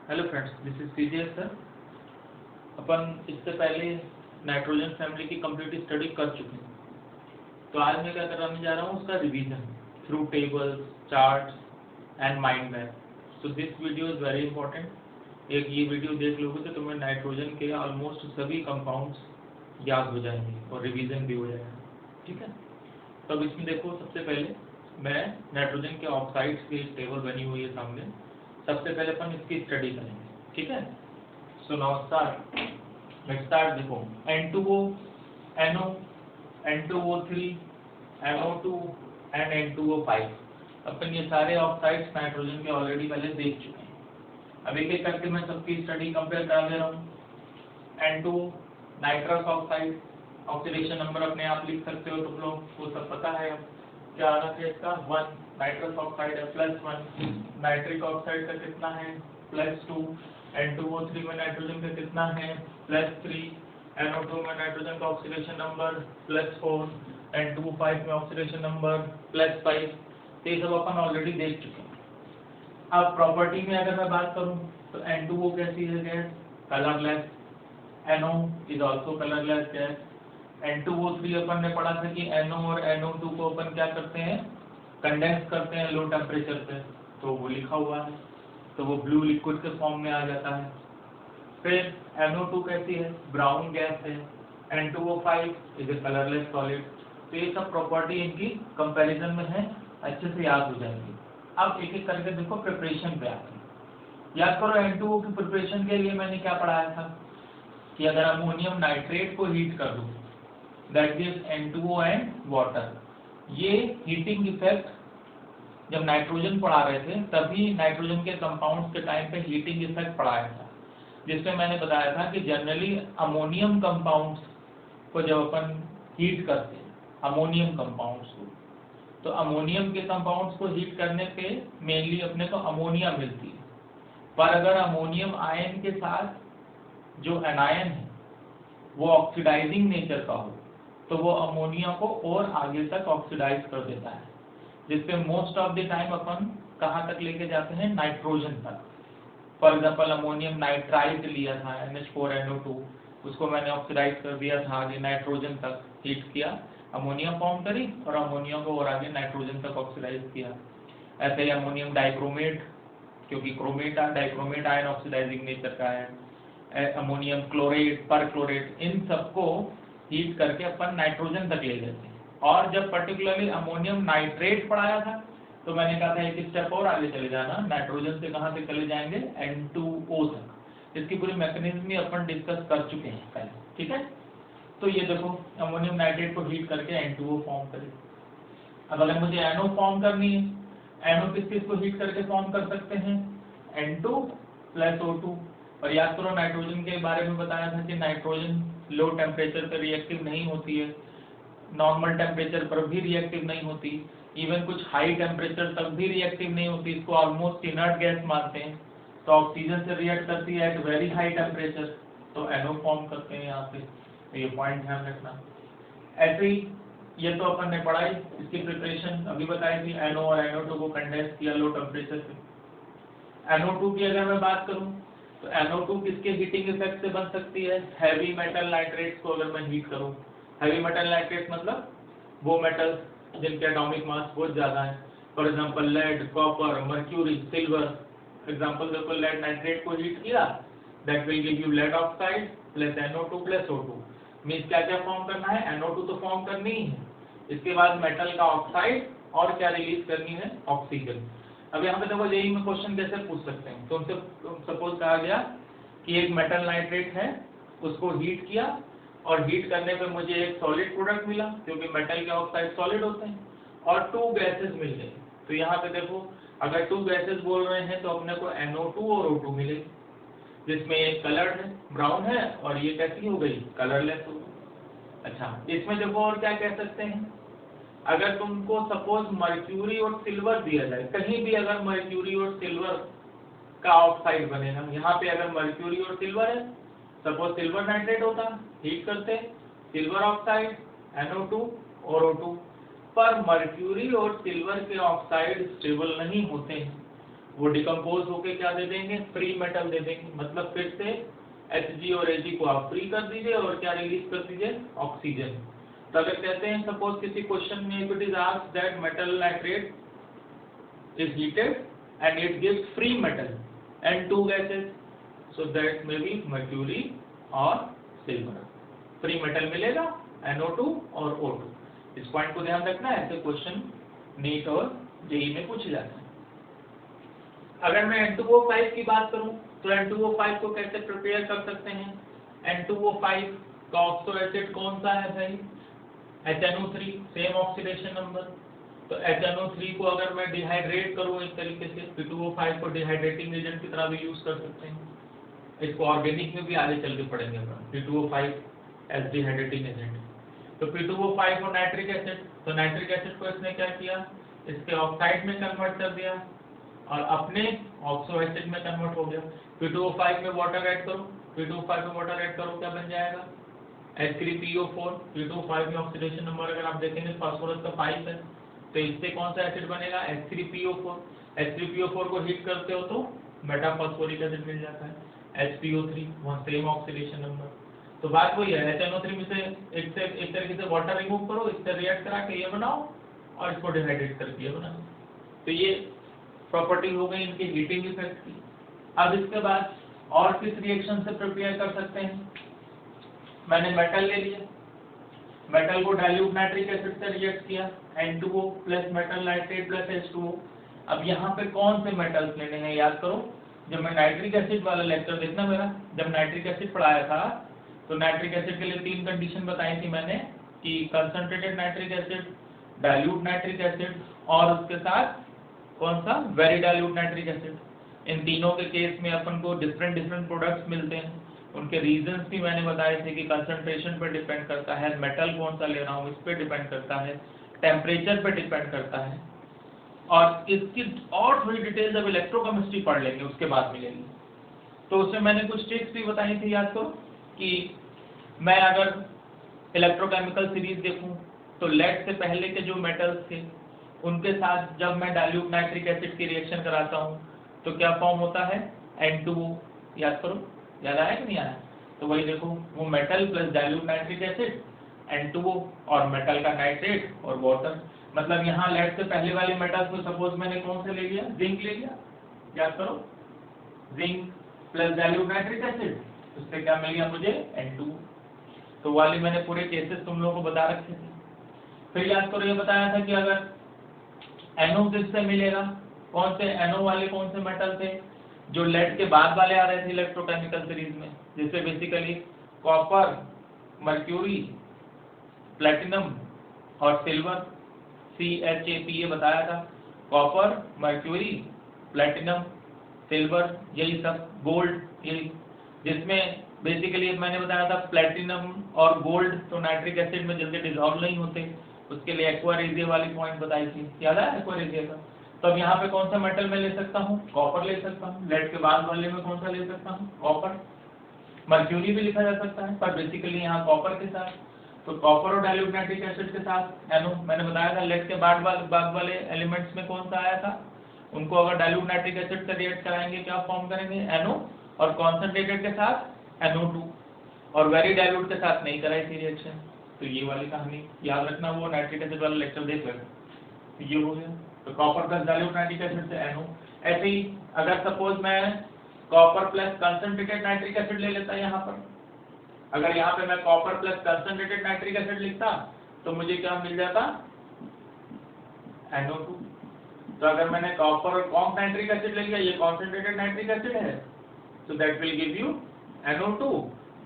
Hello friends, this is CGS sir. अपन इससे पहले नाइट्रोजन फैमिली की कंप्लीट स्टडी कर चुके हैं। तो आज मैं क्या कराने जा रहा हूँ, उसका revision through tables, charts and mind map. So this video is very important. एक ये वीडियो देख लोगे तो तुम्हें नाइट्रोजन के ऑलमोस्ट सभी कंपाउंड्स याद हो जाएंगे और रिवीजन भी हो जाएगा। ठीक है, तो अब इसमें देखो, सबसे पहले मैं नाइट्रोजन के ऑक्साइड्स की टेबल बनी हुई है सामने। सबसे पहले अपन इसकी स्टडी करेंगे। ठीक है, so now start. Let's start. देखो, N2O, NO, N2O3, NO2 and N2O5। अपन ये सारे ऑक्साइड्स नाइट्रोजन के ऑलरेडी पहले देख चुके हैं। अब एक एक करके मैं सबकी स्टडी कंपेयर करा दे रहा हूँ। N2 nitrous oxide, oxidation number अपने आप लिख सकते हो तुम लोग, वो सब पता है। अब क्या आना चाहिए इसका 1, नाइट्रस ऑक्साइड है +1, नाइट्रिक ऑक्साइड का कितना है +2, N2O3 में नाइट्रोजन का कितना है +3, NO2 में नाइट्रोजन का ऑक्सीडेशन नंबर +4, N2O5 में ऑक्सीडेशन नंबर +5। तो ये सब अपन ऑलरेडी देख चुके हैं। अब प्रॉपर्टी में अगर मैं बात करूं तो N2O कैसी है gas, colourless. NO is also colourless gas. N2O3 अपन ने पढ़ा था कि NO और NO2 को अपन क्या करते हैं, कंडेंस करते हैं लो टेम्परेचर पे, तो वो लिखा हुआ है, तो वो ब्लू लिक्विड के फॉर्म में आ जाता है। फिर NO2 कैसी है, ब्राउन गैस है। N2O5 is a colourless solid. तो ये सब प्रॉपर्टी इनकी कंपैरिजन में है, अच्छे से याद हो जाएंगी। अब एक एक करके देखो प्रिपरेशन पे आते हैं। याद करो N2O की प्रिपरेशन के लिए मैंने क्या पढ़ाया था कि अगर अमोनियम नाइट्रेट को हीट कर दूं, that gives N2O and water. ये हीटिंग इफेक्ट जब नाइट्रोजन पढ़ा रहे थे तभी नाइट्रोजन के कंपाउंड्स के टाइम पे हीटिंग इफेक्ट पढ़ाया था, जिसमें मैंने बताया था कि जनरली अमोनियम कंपाउंड्स को जब अपन हीट करते हैं, अमोनियम कंपाउंड्स को, तो अमोनियम के कंपाउंड्स को हीट करने पे मेनली अपने को अमोनिया मिलती है। पर अगर अमोनियम आयन के साथ जो एनायन है वो ऑक्सीडाइजिंग नेचर का हो, तो वो अमोनिया को और आगे तक ऑक्सीडाइज कर देता है, जिसपे मोस्ट ऑफ द टाइम अपन कहाँ तक लेके जाते हैं, नाइट्रोजन तक। फॉर एग्जांपल अमोनियम नाइट्राइड लिया था NH4NO2, उसको मैंने ऑक्सीडाइज कर दिया था, आगे नाइट्रोजन तक हीट किया, अमोनिया फॉर्म करी और अमोनिया को और आगे नाइट्रोजन तक ऑक्सीडाइज किया। ऐसे ही अमोनियम डाइक्रोमेट, क्योंकि chromate dichromate ion oxidizing nature का है। अमोनियम क्लोरेट, परक्लोरेट, इन सबको हीट करके अपन नाइट्रोजन तक ले लेते हैं। और जब पर्टिकुलरली अमोनियम नाइट्रेट पढ़ाया था तो मैंने कहा था एक स्टेप और आगे चले जाना, नाइट्रोजन से कहां तक चले जाएंगे, N2O तक। इसकी पूरी मैकेनिज्म भी अपन डिस्कस कर चुके हैं पहले। ठीक है, तो ये देखो अमोनियम नाइट्रेट को हीट करके N2O फॉर्म करे। अब अगर मुझे NO फॉर्म करनी है, NO किस को हीट करके फॉर्म कर सकते हैं, N2 + O2। और याद करो नाइट्रोजन के बारे में बताया था कि नाइट्रोजन लो टेम्परेचर पर रिएक्टिव नहीं होती है, नॉर्मल टेम्परेचर पर भी रिएक्टिव नहीं होती, इवन कुछ हाई टेम्परेचर तक भी रिएक्टिव नहीं होती, इसको ऑलमोस्ट इनर्ट गैस मानते हैं। तो ऑक्सीजन से रिएक्ट करती है एट वेरी हाई टेम्परेचर, तो NO फॉर्म करते हैं यहाँ पे। तो ये पॉइंट ध्यान रखना। ऐसे ही ये तो अपन ने पढ़ाई, इसकी प्रिपरेशन अभी बताई थी, NO और NO2 को कंडेंस किया लो टेम्परेचर पे। NO2 की अगर मैं बात करूं तो NO2 किसके हीटिंग इफेक्ट से बन सकती है, हैवी मेटल नाइट्रेट्स को अगर मैं हीट करूं। हैवी मेटल नाइट्रेट मतलब वो मेटल जिनके एटॉमिक मास बहुत ज्यादा है, for example lead, copper, mercury, silver. Example देखो, लेड नाइट्रेट को हीट किया, that will give you lead oxide + NO2 + O2। Means क्या क्या फॉर्म करना है, NO2 तो फॉर्म करनी ही है, इसके बाद मेटल का ऑक्साइड और क्या रिलीज करनी है, ऑक्सीजन। अब यहाँ पे देखो जेईई में क्वेश्चन कैसे पूछ सकते हैं। तुमसे सपोज कहा गया कि एक मेटल नाइट्रेट है, उसको हीट किया और हीट करने पे मुझे एक सॉलिड प्रोडक्ट मिला, क्योंकि मेटल के ऑक्साइड सॉलिड होते हैं, और 2 गैसेस मिल गए। तो यहाँ पे देखो अगर 2 गैसेस बोल रहे हैं तो अपने को NO2 और O2 मिलेगी, जिसमें एक कलर्ड है, ब्राउन है, और ये कैसी हो गई, कलरलेस हो गई। अच्छा, इसमें देखो और क्या कह सकते हैं, अगर तुमको सपोज मर्क्यूरी और सिल्वर दिया जाए, कहीं भी अगर मर्क्यूरी और सिल्वर का ऑक्साइड बनेगा, यहाँ पे अगर मर्क्यूरी और सिल्वर है, सपोज सिल्वर नाइट्रेट होता, हीट करते सिल्वर ऑक्साइड, NO2 और O2। पर मर्क्यूरी और सिल्वर के ऑक्साइड स्टेबल नहीं होते हैं, वो डिकम्पोज होके क्या दे देंगे, फ्री मेटल दे देंगे। मतलब फिर से Hg और Ag को आप फ्री कर दीजिए और क्या रिलीज कर दीजिए, ऑक्सीजन। तो अगर कहते हैं सपोज किसी क्वेश्चन में if it is asked that metal nitrate is heated and it gives free metal and two gases, so that may be mercury और silver। free metal मिलेगा NO2 और O2। इस पॉइंट को ध्यान रखना है, ऐसे क्वेश्चन नीट और जेई में पूछे जाते हैं। अगर मैं N2O5 की बात करूं तो N2O5 को कैसे प्रिपेयर कर सकते हैं। N2O5 का ऑक्सो एसिड कौन सा है भाई, HNO3, सेम ऑक्सीडेशन नंबर। तो HNO3 को अगर मैं डिहाइड्रेट करूं इस तरीके से, P2O5 को डिहाइड्रेटिंग एजेंट की तरह भी यूज कर सकते हैं। इसको ऑर्गेनिक में भी आगे चल के पढ़ेंगे अपन, P2O5 एज डिहाइड्रेटिंग एजेंट। तो P2O5 और नाइट्रिक एसिड, तो नाइट्रिक एसिड को इसने क्या किया, इसके ऑक्साइड में कन्वर्ट कर दिया और अपने ऑक्सो एसिड में कन्वर्ट हो गया। P2O5 में वाटर ऐड करो, P2O5 में वाटर ऐड करो, क्या बन जाएगा H3PO4। P2O5 में ऑक्सीडेशन नंबर अगर आप देखेंगे फास्फोरस का 5 है, तो इससे कौन सा एसिड बनेगा H3PO4। H3PO4 को हीट करते हो तो मेटाफॉस्फोरिक एसिड मिल जाता है HPO3, वहाँ सेम ऑक्सीडेशन नंबर। तो बात वही है, HNO3 में से एक तरीके से वाटर रिमूव करो, इससे रिएक्ट करा के ये बनाओ और इसको डिहाइड्रेट करके ये बनाओ। तो ये प्रॉपर्टी हो गई इनकी हीटिंग इफेक्ट की। अब इसके बाद और किस रिएक्शन से प्रिपेयर कर सकते हैं, मैंने मेटल ले लिया, मेटल को डाइल्यूट नाइट्रिक एसिड से रिएक्ट किया, N2O plus metal nitrate plus H2O। अब यहाँ पे कौन से मेटल्स लेने हैं, याद करो जब मैं नाइट्रिक एसिड वाला लेक्चर देखना मेरा, जब नाइट्रिक एसिड पढ़ाया था तो नाइट्रिक एसिड के लिए 3 कंडीशन बताई थी मैंने कि concentrated nitric acid, dilute nitric acid और उसके साथ कौन सा, वेरी डाइल्यूट नाइट्रिक एसिड। इन तीनों के केस में अपन को डिफरेंट प्रोडक्ट्स मिलते हैं, उनके रीजंस भी मैंने बताए थे कि कंसंट्रेशन पर डिपेंड करता है, मेटल कौन सा ले रहा हूँ इस पर डिपेंड करता है, टेम्परेचर पर डिपेंड करता है। और इसकी और थोड़ी डिटेल्स अब इलेक्ट्रोकेमिस्ट्री पढ़ लेंगे उसके बाद मिलेंगी। तो उसमें मैंने कुछ ट्रिक्स भी बताई थी, याद करो कि मैं अगर इलेक्ट्रोकेमिकल सीरीज देखूं तो लेड से पहले के जो मेटल्स थे उनके साथ जब मैं डाइल्यूट नाइट्रिक एसिड की रिएक्शन कराता हूं तो क्या फॉर्म होता है N2O। याद करो, याद आया कि नहीं आया, तो वही देखो वो metal plus dilute nitric acid N2O और मेटल का नाइट्रेट और वाटर। मतलब यहाँ लेड से पहले वाले मेटल्स को सपोज मैंने कौन से ले लिया, जिंक ले लिया, याद करो zinc plus dilute nitric acid, उससे क्या मिल गया मुझे N2O। तो वाले मैंने पूरे केसेस तुम लोगों को बता रखे थे। फिर याद करो ये बताया था कि अगर NO किससे मिलेगा, कौन से NO वाले कौन से मेटल थे जो लेड के बाद वाले आ रहे थे इलेक्ट्रोकेमिकल सीरीज में, जैसे बेसिकली कॉपर, मर्क्यूरी, प्लेटिनम और सिल्वर, CHAP ये बताया था, कॉपर, मर्क्यूरी, प्लेटिनम, सिल्वर, यही सब, गोल्ड, यही, जिसमें बेसिकली मैंने बताया था प्लेटिनम और गोल्ड तो नाइट्रिक एसिड में जल्दी डिसॉल्व नहीं होते, उसके लिए एक्वारेजिया वाली पॉइंट बताई थी, याद है एक्वारेजिया का। तो अब यहाँ पे कौन सा मेटल मैं ले सकता हूँ, कॉपर ले सकता हूँ, लेड के बाद वाले में कौन सा ले सकता हूँ, कॉपर। मर्क्यूरी भी लिखा जा सकता है पर बेसिकली यहाँ कॉपर के साथ, तो कॉपर और डाइल्यूट नाइट्रिक एसिड के साथ NO। मैंने बताया था लेड के बाद वाले एलिमेंट्स में कौन सा आया था, उनको अगर डाइल्यूट नाइट्रिक एसिड से रिएक्ट कराएंगे क्या फॉर्म करेंगे NO, और कॉन्सेंट्रेटेड के साथ NO2, और वेरी डाइल्यूट के साथ नहीं कराई थी रिएक्शन। तो ये वाली कहानी याद रखना, वो नाइट्रिक एसिड वाला लेक्चर देख लेना। ये हो गया, तो copper plus dilute nitric acid से NO। ऐसे ही अगर सपोज मैं copper plus concentrated nitric acid ले लेता यहाँ पर, अगर यहाँ पे मैं copper plus concentrated nitric acid लिखता तो मुझे क्या मिल जाता NO2। तो अगर मैंने कॉपर और कॉम नाइट्रिक एसिड ले लिया, ये कॉन्सेंट्रेटेड नाइट्रिक एसिड है, so that will give you NO2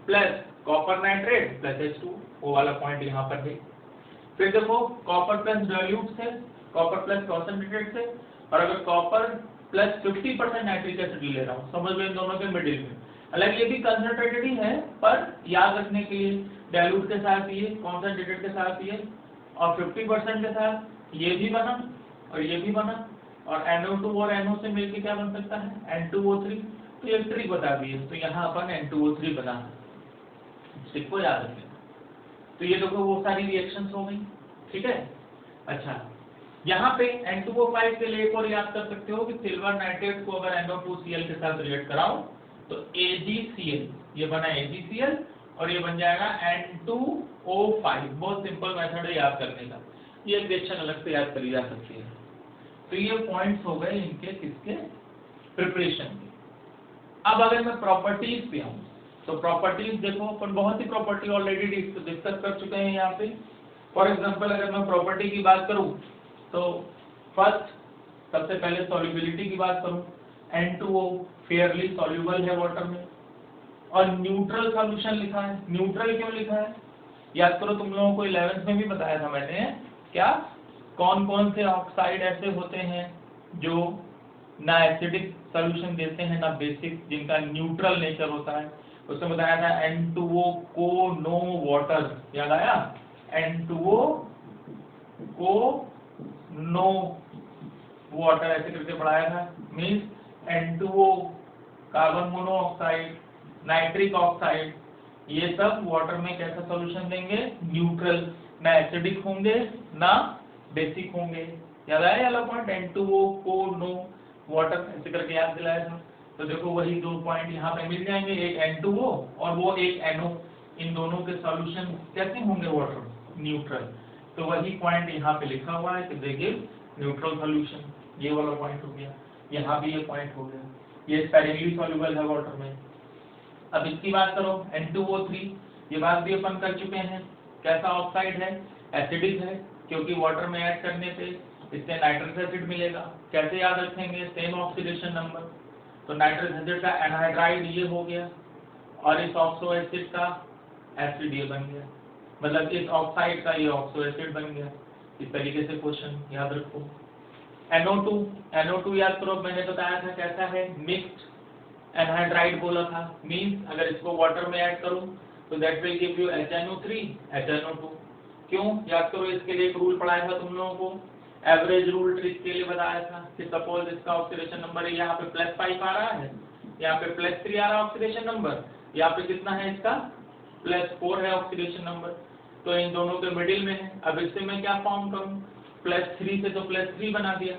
plus copper nitrate plus H2, वो वाला पॉइंट यहाँ पर है। फिर देखो कॉपर प्लस डाइल्यूट से, कॉपर प्लस कॉन्सेंट्रेटेड से, और अगर कॉपर प्लस 50% नाइट्रिक एसिड ले रहा हूँ, समझ लो इन दोनों के मिडिल में, हालांकि ये भी कंसंट्रेटेड ही है पर याद रखने के लिए डाइल्यूट के साथ ये, कॉन्सेंट्रेटेड के साथ ये, और 50% के साथ ये भी बना और ये भी बना, और NO2 और NO से मिलकर क्या बन सकता है N2O3। तो ये ट्रिक बता दी है, तो यहाँ अपन N2O3 बना, ट्रिक को याद रखें। तो ये देखो वो सारी रिएक्शंस हो गई, ठीक है। अच्छा यहाँ पे N2O5 के लिए एक और याद कर सकते हो कि सिल्वर नाइट्रेट को अगर NO2Cl के साथ रिएक्ट कराओ तो AgCl, ये बना AgCl और ये बन जाएगा N2O5। बहुत सिंपल मेथड है याद करने का, ये रिएक्शन अलग से याद करी जा सकती है। तो ये पॉइंट्स हो गए इनके किसके प्रिपरेशन के। अब अगर मैं प्रॉपर्टीज पे आऊँ तो प्रॉपर्टीज देखो, अपन बहुत ही प्रॉपर्टी ऑलरेडी डिस्कस कर चुके हैं यहाँ पे। फॉर एग्जांपल अगर मैं प्रॉपर्टी की बात करूँ तो फर्स्ट सबसे पहले सॉल्युबिलिटी की बात करूँ, N2O फेयरली सॉल्युबल है वाटर में और न्यूट्रल सॉल्यूशन लिखा है। न्यूट्रल क्यों लिखा है? याद करो, तुम लोगों को 11th में भी बताया था मैंने, क्या कौन कौन से ऑक्साइड ऐसे होते हैं जो ना एसिडिक सॉल्यूशन देते हैं ना बेसिक, जिनका न्यूट्रल नेचर होता है। उसमें बताया था N2O को नो वाटर, याद आया? N2O को नो वाटर ऐसे करके पढ़ाया था। Means N2O carbon monoxide, nitric oxide, ये सब वाटर में कैसा सॉल्यूशन देंगे? न्यूट्रल, ना एसिडिक होंगे ना बेसिक होंगे। याद आया वाला पॉइंट? N2O को नो वाटर ऐसे करके याद दिलाया था। तो देखो वही दो पॉइंट यहाँ पे मिल जाएंगे, एक N2O और वो एक NO, इन दोनों के सॉल्यूशन कैसे होंगे? Water, neutral. तो वही पॉइंट यहाँ पे लिखा हुआ है कि दे गिव न्यूट्रल सॉल्यूशन, ये वाला पॉइंट हो गया। यहाँ भी ये पॉइंट हो गया, ये स्पेरिंगली सॉल्युबल है वाटर में। अब इसकी बात करो N2O3, ये बात भी अपन कर चुके हैं, कैसा ऑक्साइड है? एसिडिक है, क्योंकि वाटर में ऐड करने पे इससे नाइट्रस एसिड मिलेगा। कैसे याद रखेंगे? Same oxidation number. तो नाइट्रस एसिड का एनहाइड्राइड ये हो गया और इस ऑक्सो एसिड का एसिड ये बन गया, मतलब इस ऑक्साइड का ये ऑक्सो एसिड बन गया। इस तरीके से क्वेश्चन याद रखो। NO2 याद करो, मैंने बताया था कैसा है? मिक्स्ड एनहाइड्राइड बोला था। मींस अगर इसको वाटर में ऐड करूं तो that will give you HNO3 HNO2। क्यों? याद करो, इसके लिए एक रूल पढ़ाया था तुम लोगों को, एवरेज रूल ट्रिक के लिए बताया था कि सपोज इसका ऑक्सीडेशन नंबर है, यहाँ पे +5 आ रहा है, यहाँ पे +3 आ रहा है ऑक्सीडेशन नंबर, यहाँ पे कितना है इसका? +4 है ऑक्सीडेशन नंबर, तो इन दोनों के मिडिल में है। अब इससे मैं क्या फॉर्म करूं? +3 से तो +3 बना दिया,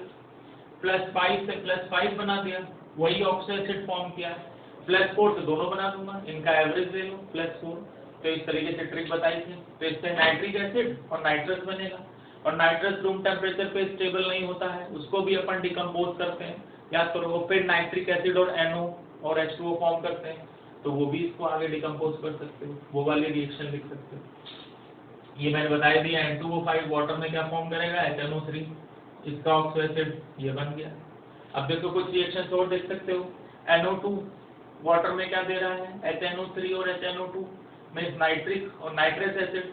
+5 से +5 बना दिया, वही ऑक्सो एसिड फॉर्म किया। +4 से दोनों बना दूंगा, इनका एवरेज ले लो +4। तो इस तरीके से ट्रिक बताई थी। तो इससे नाइट्रिक एसिड और नाइट्रस बनेगा, और नाइट्रस रूम टेम्परेचर पे स्टेबल नहीं होता है, उसको भी अपन डिकम्पोज करते हैं, याद करो। फिर नाइट्रिक एसिड और NO और H2O फॉर्म करते हैं, तो वो भी इसको आगे डिकम्पोज कर सकते हो, वो वाले रिएक्शन लिख सकते हो। ये मैंने बताया दिया, N2O5 वाटर में क्या फॉर्म करेगा? HNO3, इसका ऑक्सो एसिड ये बन गया। अब देखो कुछ रिएक्शन और देख सकते हो। NO2 वाटर में क्या दे रहा है? HNO3 और HNO2 में नाइट्रिक और नाइट्रस एसिड।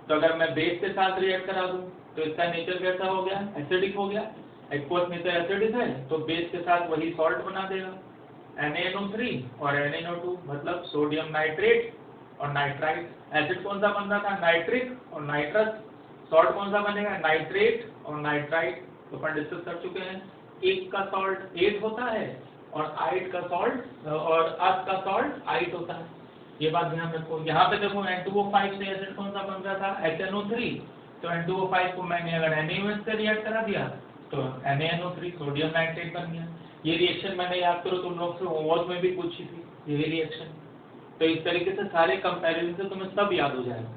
तो अगर मैं बेस के साथ रिएक्ट करा दूं तो इसका नेचर कैसा हो गया? एसिडिक हो गया। एक्वस नेचर एसिडिक है तो बेस के साथ वही सॉल्ट बना देगा, NaNO3 और NaNO2, मतलब सोडियम नाइट्रेट और नाइट्राइट। एसिड कौन सा बन रहा था? नाइट्रिक और नाइट्रस। सॉल्ट कौन सा बनेगा? नाइट्रेट और नाइट्राइट। तो अपन डिस्कस कर चुके हैं, एक का सॉल्ट 8 होता है और 8 का सॉल्ट और 8 का सॉल्ट 8 होता है, ये बात ध्यान रखो। यहाँ पे देखो N2O5 से एसिड कौन सा बन रहा था? HNO3। तो N2O5 को मैंने अगर NaOH से रिएक्ट करा दिया तो NaNO3 सोडियम नाइट्रेट बन गया। ये रिएक्शन मैंने याद करो तुम लोग से होमवर्क में भी पूछी थी, ये रिएक्शन। तो इस तरीके से सारे कंपैरिजन से तुम्हें सब याद हो जाएगा,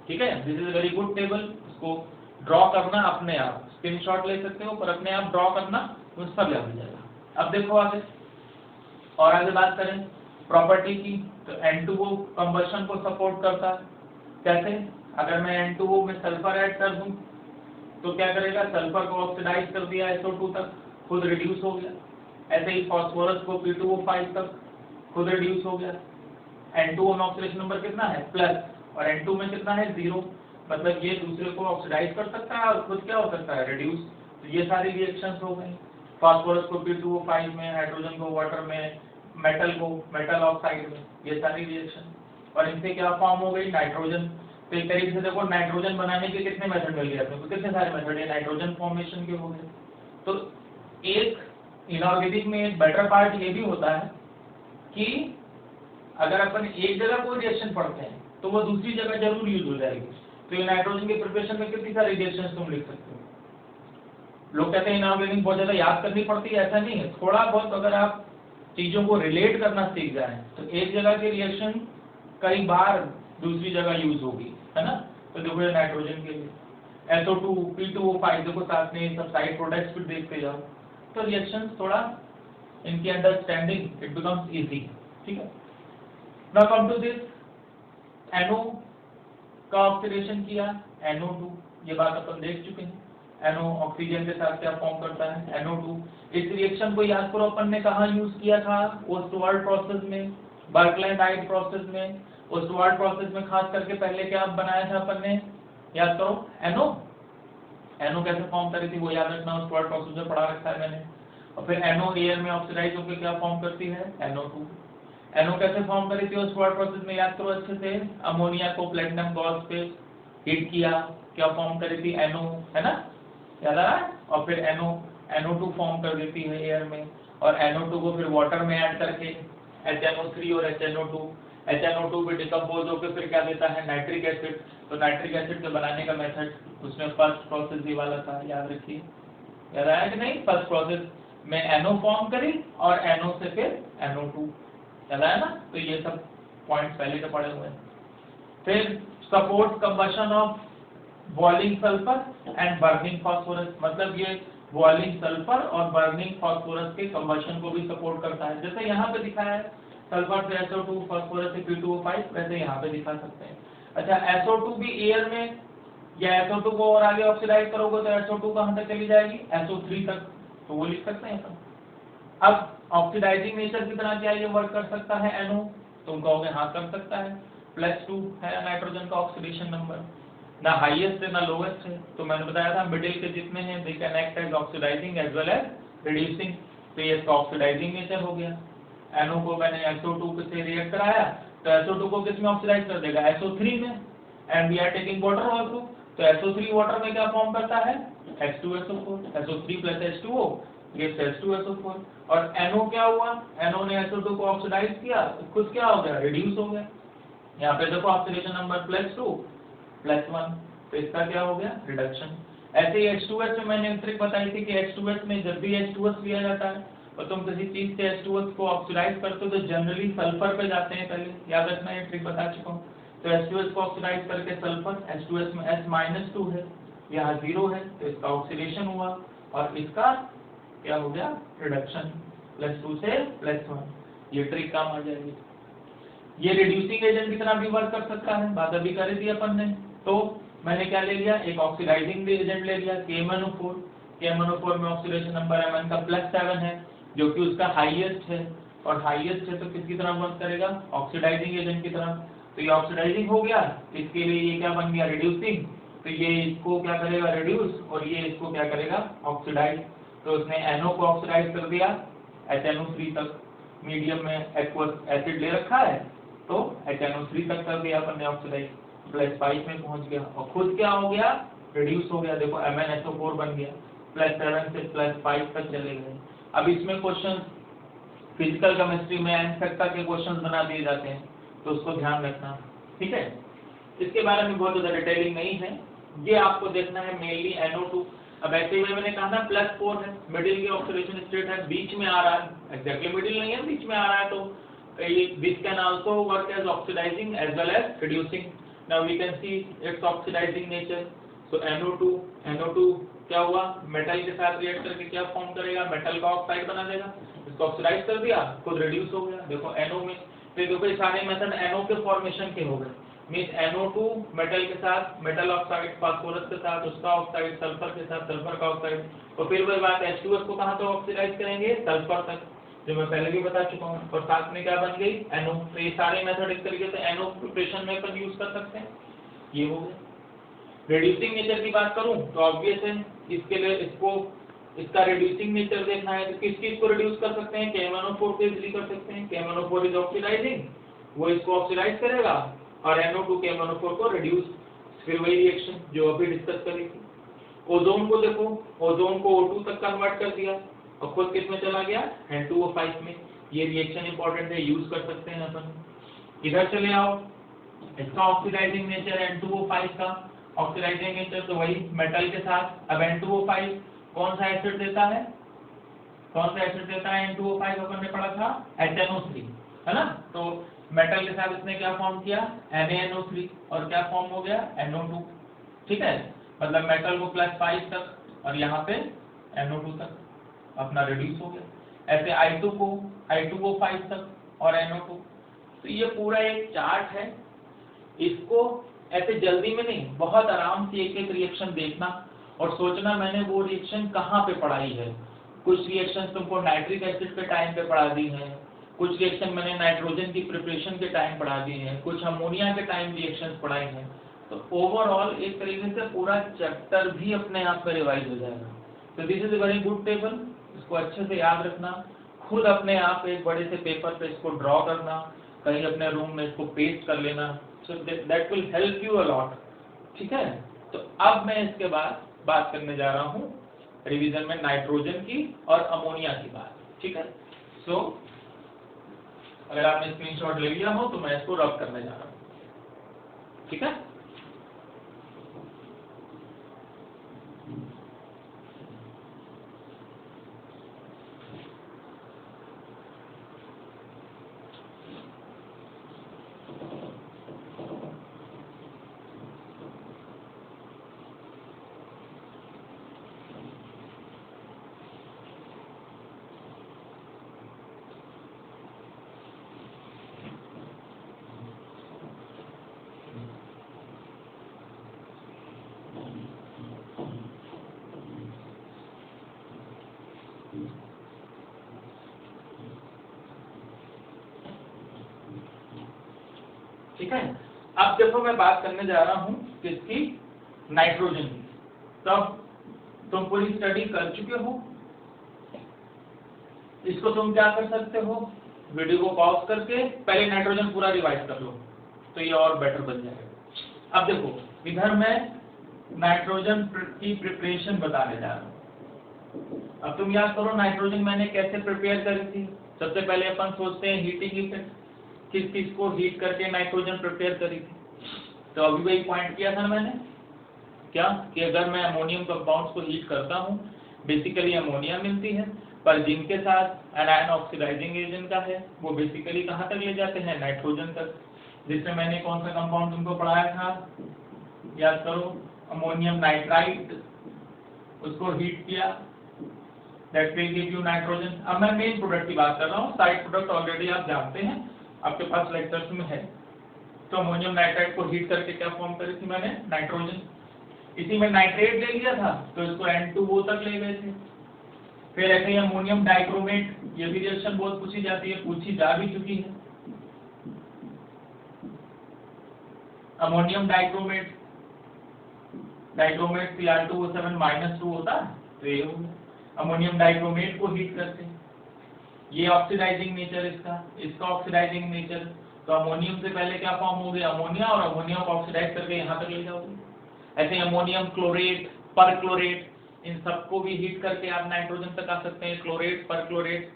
ठीक है। This is very good table, इसको ड्रॉ करना अपने आप, स्क्रीनशॉट ले सकते हो पर अपने आप ड्रॉ करना, तो सब याद हो जाएगा। अब देखो आगे, और आगे बात करें प्रॉपर्टी की, तो N2O कंबशन को सपोर्ट करता है। कैसे? अगर मैं N2O में सल्फर ऐड कर दूं तो क्या करेगा? सल्फर को ऑक्सीडाइज कर दिया SO2 तक, खुद रिड्यूस हो गया। ऐसे ही फास्फोरस को P2O5 तक, खुद रिड्यूस हो गया। N2O में ऑक्सीडेशन नंबर कितना है? प्लस, और N2 में कितना है? 0, मतलब ये दूसरे को ऑक्सीडाइज कर सकता है और खुद क्या हो सकता है? रिड्यूस। तो ये सारी रिएक्शंस हो गई। फास्फोरस को P2O5 में, हाइड्रोजन को वाटर में, मेटल को मेटल ऑक्साइड में, ये सारी रिएक्शन। और इनसे क्या फॉर्म हो गई? नाइट्रोजन। तो एक तरीके से देखो नाइट्रोजन बनाने के कितने मेथड मिल गए अपने को? कितने सारे मेथड है नाइट्रोजन फॉर्मेशन के हो गए। तो एक इनऑर्गेनिक में एक बेटर पार्ट ये भी होता है कि अगर अपन एक जगह कोई रिएक्शन पढ़ते हैं तो वो दूसरी जगह जरूर यूज हो जाएगी। तो ये नाइट्रोजन के प्रिपरेशन में कितनी सारी रिएक्शंस तुम लिख सकते हो? लोग कहते हैं इनऑर्गेनिक बहुत ज्यादा याद करनी पड़ती है, ऐसा नहीं है, थोड़ा बहुत अगर आप चीजों को रिलेट करना सीख जाएं तो एक जगह की रिएक्शन कई बार दूसरी जगह यूज होगी, है ना। तो देखो ये नाइट्रोजन के लिए SO2 P2O5 देखो साथ में सब साइड प्रोडक्ट्स भी देखते जाओ, तो रिएक्शन थोड़ा इनकी अंडरस्टैंडिंग इट बिकम्स इजी, ठीक है। Now come to this, NO का ऑक्सीडेशन किया NO2, ये बात अपन देख चुके हैं। NO ऑक्सीजन के साथ क्या फॉर्म करता है NO2। इस रिएक्शन को याद करो अपन ने कहाँ यूज किया था, ओस्टवार्ड प्रोसेस में, बर्कलैंड प्रोसेस में। ओस्टवार्ड प्रोसेस में खास करके पहले क्या बनाया था अपन ने, याद करो NO कैसे फॉर्म करी थी वो याद रखना, ओस्टवार्ड प्रोसेस में पढ़ा रखा है मैंने। और फिर NO एयर में ऑक्सीडाइज होकर क्या फॉर्म करती है NO2। NO कैसे फॉर्म करी थी ओस्टवार्ड प्रोसेस में, याद करो अच्छे से, अमोनिया को प्लेटिनम गॉस पे हीट किया, क्या फॉर्म करी थी NO, है ना, याद आ रहा है। और फिर NO2 फॉर्म कर देती है एयर में, और NO2 को फिर वाटर में ऐड करके HNO3 और HNO2 भी डिकम्पोज होकर फिर क्या देता है नाइट्रिक एसिड। तो नाइट्रिक एसिड के बनाने का मेथड, उसमें फर्स्ट प्रोसेस ये वाला था, याद रखिए, याद आया कि नहीं। फर्स्ट प्रोसेस में NO फॉर्म करी और NO से फिर NO2, याद आया ना। तो ये सब पॉइंट्स पहले के पढ़े हुए हैं। फिर support combustion of boiling sulphur and burning phosphorus, मतलब ये बॉइलिंग सल्फर और बर्निंग फास्फोरस के कंबशन को भी सपोर्ट करता है। जैसे यहाँ पे दिखा है सल्फर से SO2, फास्फोरस से P2O5, वैसे यहाँ पे दिखा सकते हैं। अच्छा SO2 भी एयर में, या SO2 को और आगे ऑक्सीडाइज करोगे तो SO2 कहाँ तक चली जाएगी SO3 तक, तो वो लिख सकते हैं अपन। अब ऑक्सीडाइजिंग नेचर की तरह क्या ये वर्क कर सकता है NO, तुम कहोगे हाँ कर सकता है, +2 है नाइट्रोजन का ऑक्सीडेशन नंबर, ना हाईएस्ट है ना लोएस्ट है। तो मैंने बताया था मिडिल के जितने हैं they can act as oxidizing as well as reducing, तो ये इसका ऑक्सीडाइजिंग नेचर हो गया। NO को मैंने SO2 से रिएक्ट कराया तो SO2 को किस में ऑक्सीडाइज कर देगा SO3 में, and we are taking water also, तो SO3 वाटर में क्या फॉर्म करता है H2SO4, SO3 + H2O gives H2SO4। और NO क्या हुआ, NO ने SO2 को ऑक्सीडाइज किया तो खुद क्या हो गया रिड्यूस हो गया। यहाँ पे देखो ऑक्सीडेशन नंबर +2 +1, तो इसका क्या हो गया रिडक्शन। ऐसे ही H2S में मैंने ट्रिक बताई थी कि H2S में जब भी H2S लिया जाता है और तुम किसी चीज से H2S को ऑक्सीडाइज करते हो तो जनरली सल्फर पे जाते हैं पहले, याद रखना, ये ट्रिक बता चुका हूँ। तो H2S को ऑक्सीडाइज करके सल्फर, H2S में S-2 है, यहाँ 0 है, तो इसका ऑक्सीडेशन हुआ और इसका क्या हो गया रिडक्शन, +2 से +1, ये ट्रिक काम आ जाएगी। ये रिड्यूसिंग एजेंट की तरह भी वर्क कर सकता है, बात अभी कर दी अपन ने। तो मैंने क्या ले लिया, एक ऑक्सीडाइजिंग एजेंट ले लिया KMnO4, KMnO4 में ऑक्सीडेशन नंबर Mn का +7 है जो कि उसका हाईएस्ट है, और हाईएस्ट है तो किसकी तरह वर्क करेगा ऑक्सीडाइजिंग एजेंट की तरह। तो ये ऑक्सीडाइजिंग हो गया, इसके लिए ये क्या बन गया रिड्यूसिंग, तो ये इसको क्या करेगा रिड्यूस और ये इसको क्या करेगा ऑक्सीडाइज। तो उसने NO को ऑक्सीडाइज कर दिया HNO3 तक, मीडियम में एक्वस एसिड ले रखा है तो HNO3 तक कर दिया अपन ने ऑक्सीडाइज, +5 में पहुंच गया और खुद क्या हो गया रिड्यूस हो गया। देखो MnSO4 बन गया, +7 से +5 तक चले गए। अब इसमें क्वेश्चन फिजिकल केमिस्ट्री में एन फैक्टर के क्वेश्चंस बना दिए जाते हैं तो उसको ध्यान रखना, ठीक है। इसके बारे में बहुत ज्यादा डिटेलिंग नहीं है, ये आपको देखना है मेनली NO2। अब ऐसे ही मैंने कहा था +4 है, मिडिल की ऑक्सीडेशन स्टेट है, बीच में आ रहा है, एग्जैक्टली मिडिल नहीं है बीच में आ रहा है, तो this can also work as oxidizing as well as reducing. Now we can see its oxidizing nature. So NO2 क्या हुआ मेटल के साथ रिएक्ट करके क्या फॉर्म करेगा मेटल का ऑक्साइड बना देगा, इसको ऑक्सीडाइज कर दिया खुद रिड्यूस हो गया। देखो NO में फिर देखो ये सारे मेथड NO के फॉर्मेशन के हो गए, मींस NO2 मेटल के साथ मेटल ऑक्साइड, फास्फोरस के साथ उसका ऑक्साइड, सल्फर के साथ सल्फर का ऑक्साइड, और फिर वही बात H2S को कहां तक ऑक्सीडाइज करेंगे सल्फर तक, जो मैं पहले भी बता चुका हूँ, और साथ में क्या बन गई NO। तो ये सारे मेथड इस तरीके से NO प्रिपरेशन में अपन यूज कर सकते हैं। ये हो गया। रिड्यूसिंग नेचर की बात करूं तो ऑब्वियस है, इसके लिए इसका रिड्यूसिंग नेचर देखना है तो किस चीज को रिड्यूस कर सकते हैं KMnO4 को इजीली कर सकते हैं। KMnO4 इज ऑक्सीडाइजिंग, वो इसको ऑक्सीडाइज करेगा और NO2 KMnO4 को रिड्यूस, फिर वही रिएक्शन जो अभी डिस्कस करी थी। ओजोन को देखो, ओजोन को O2 तक कन्वर्ट कर दिया और खुद किस में चला गया N2O5 में, ये रिएक्शन इंपॉर्टेंट है, यूज कर सकते हैं अपन। इधर चले आओ, इसका ऑक्सीडाइजिंग नेचर N2O5 का ऑक्सीडाइजिंग नेचर तो वही मेटल के साथ, अब N2O5 कौन सा एसिड देता है, कौन सा एसिड देता है, N2O5 अपन ने पढ़ा था HNO3, है ना। तो मेटल के साथ इसने क्या फॉर्म किया, NaNO3, और क्या फॉर्म हो गया, NO2, ठीक है। मतलब मेटल को +5 तक और यहाँ पे NO2 तक अपना रिड्यूस हो गया। ऐसे I2 को I2O5 तक और NO2। तो ये पूरा एक चार्ट है, इसको ऐसे जल्दी में नहीं, बहुत आराम से एक एक रिएक्शन देखना और सोचना मैंने वो रिएक्शन कहाँ पे पढ़ाई है। कुछ रिएक्शन तुमको नाइट्रिक एसिड के टाइम पे पढ़ा दी हैं, कुछ रिएक्शन मैंने नाइट्रोजन की प्रिपरेशन के टाइम पढ़ा दी हैं, कुछ अमोनिया के टाइम रिएक्शंस पढ़ाए हैं। तो ओवरऑल एक तरीके से पूरा चैप्टर भी अपने आप में रिवाइज हो जाएगा। तो this is a very good table, इसको अच्छे से याद रखना, खुद अपने आप एक बड़े से पेपर पे इसको ड्रॉ करना, कहीं अपने रूम में इसको पेस्ट कर लेना, so that will help you a lot, ठीक है। तो अब मैं इसके बाद बात करने जा रहा हूँ रिवीजन में नाइट्रोजन की और अमोनिया की बात, ठीक है। सो अगर आपने स्क्रीनशॉट ले लिया हो तो मैं इसको रब करने जा रहा हूँ, ठीक है। ठीक है। अब देखो मैं बात करने जा रहा हूँ किसकी, नाइट्रोजन की। तब तुम पूरी स्टडी कर चुके हो, इसको तुम क्या कर सकते हो, वीडियो को पॉज करके पहले नाइट्रोजन पूरा रिवाइज कर लो, तो ये और बेटर बन जाएगा। अब देखो इधर मैं नाइट्रोजन की प्रिपरेशन बताने जा रहा हूँ। अब तुम याद करो नाइट्रोजन मैंने कैसे प्रिपेयर करी थी। सबसे पहले अपन सोचते हैं हीटिंग इफेक्ट, किस किस को हीट करके नाइट्रोजन प्रिपेयर करी थी। तो अभी वही पॉइंट किया था मैंने, क्या कि अगर मैं अमोनियम कंपाउंड्स को हीट करता हूँ, बेसिकली अमोनिया मिलती है, पर जिनके साथ एनायन ऑक्सीडाइजिंग एजेंट का है वो बेसिकली कहाँ तक ले जाते हैं, नाइट्रोजन तक। जिसमें मैंने कौन सा कंपाउंड तुमको पढ़ाया था, याद करो, अमोनियम नाइट्राइट, उसको हीट किया, that will give you nitrogen. अब मैं मेन प्रोडक्ट की बात कर रहा हूँ, साइड प्रोडक्ट ऑलरेडी आप जानते हैं, आपके पास लेक्चर्स में है। तो अमोनियम नाइट्राइट को हीट करके क्या फॉर्म करी थी मैंने, नाइट्रोजन। इसी में नाइट्रेट ले लिया था तो इसको N2O तक ले गए थे। फिर ऐसे ही अमोनियम डाइक्रोमेट, ये भी रिएक्शन बहुत पूछी जाती है, पूछी जा भी चुकी है। अमोनियम डाइक्रोमेट, डाइक्रोमेट Cr2O7 -2 होता है, तो ये हो गया। अमोनियम डाइक्रोमेट को हीट करते हैं, ये ऑक्सीडाइजिंग नेचर इसका ऑक्सीडाइजिंग नेचर। तो अमोनियम से पहले क्या फॉर्म हो गया, अमोनिया, और अमोनिया को ऑक्सीडाइज करके यहाँ तक ले जाओगे। ऐसे अमोनियम क्लोरेट, परक्लोरेट, इन सबको भी हीट करके आप नाइट्रोजन तक आ सकते हैं। क्लोरेट, परक्लोरेट,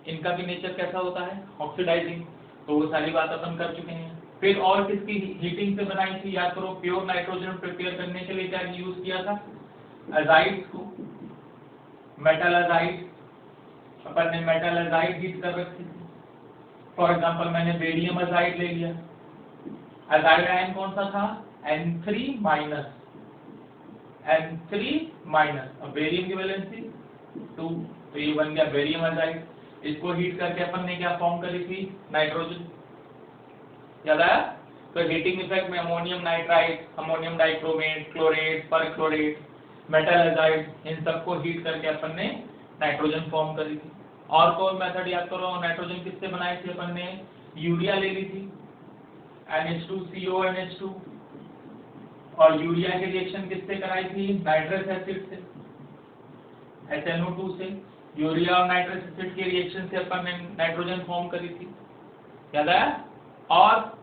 इनका भी नेचर कैसा होता है, ऑक्सीडाइजिंग। तो वो सारी बात अपन कर चुके हैं। फिर और किसकी हीटिंग से बनाई थी, याद करो, प्योर नाइट्रोजन प्रिपेयर करने के लिए क्या यूज किया था, अजाइड्स को, मेटल अजाइड, अपन ने मेटल अजाइड हीट कर रखी थी। फॉर एग्जांपल मैंने बेरियम अजाइड ले लिया, अजाइड आयन कौन सा था, N3-, और बेरियम की वैलेंसी 2, तो ये बन गया बेरियम अजाइड। इसको हीट करके अपन ने क्या फॉर्म करी थी, नाइट्रोजन, याद आया। तो हीटिंग इफेक्ट में ammonium nitrite, ammonium dichromate, chlorate, perchlorate, metal azide, इन सबको हीट करके अपन ने नाइट्रोजन फॉर्म करी थी। और कौन मेथड याद करो, नाइट्रोजन किससे बनाई थी अपन ने, यूरिया ले ली थी, NH2CONH2, और यूरिया की रिएक्शन किससे कराई थी, नाइट्रस एसिड से, HNO2 से। यूरिया और नाइट्रस एसिड के रिएक्शन से अपन ने नाइट्रोजन फॉर्म करी थी, याद आया। और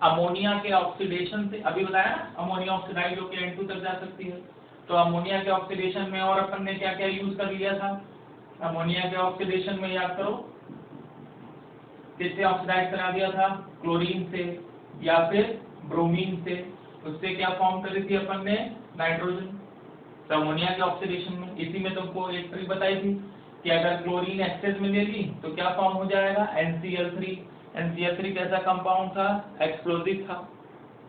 अमोनिया के ऑक्सीडेशन से, अभी बताया ना, अमोनिया ऑक्सीडाइज होकर N2 तक जा सकती है। तो अमोनिया के ऑक्सीडेशन में और अपन ने क्या क्या यूज कर लिया था, अमोनिया के ऑक्सीडेशन में याद करो किससे ऑक्सीडाइज करा दिया था, क्लोरीन से या फिर ब्रोमीन से। उससे क्या फॉर्म करी थी अपन ने, नाइट्रोजन। तो अमोनिया के ऑक्सीडेशन में इसी में तुमको एक ट्रिक बताई थी कि अगर क्लोरीन एक्सेस में ले ली तो क्या फॉर्म हो जाएगा, NCl3। NCl3 कैसा कंपाउंड था, एक्सप्लोजिव था,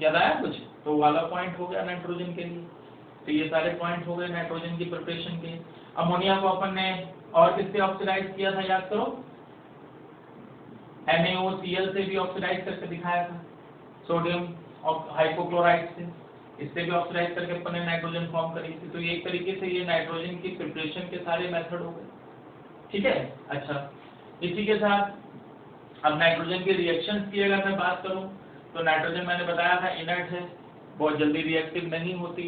याद आया कुछ? तो वाला पॉइंट हो गया नाइट्रोजन के लिए। तो ये सारे पॉइंट हो गए नाइट्रोजन की प्रिपरेशन के। अमोनिया को अपन ने और किससे ऑक्सीडाइज किया था, याद करो, NaOCl से भी ऑक्सीडाइज करके दिखाया था, सोडियम हाइपोक्लोराइड से, इससे भी ऑक्सीडाइज करके अपन ने नाइट्रोजन फॉर्म करी थी। तो ये एक तरीके से ये नाइट्रोजन की प्रिपरेशन के सारे मेथड हो गए, ठीक है। अच्छा, इसी के साथ अब नाइट्रोजन के रिएक्शंस की अगर मैं बात करूं तो नाइट्रोजन मैंने बताया था इनर्ट है, बहुत जल्दी रिएक्टिव नहीं होती,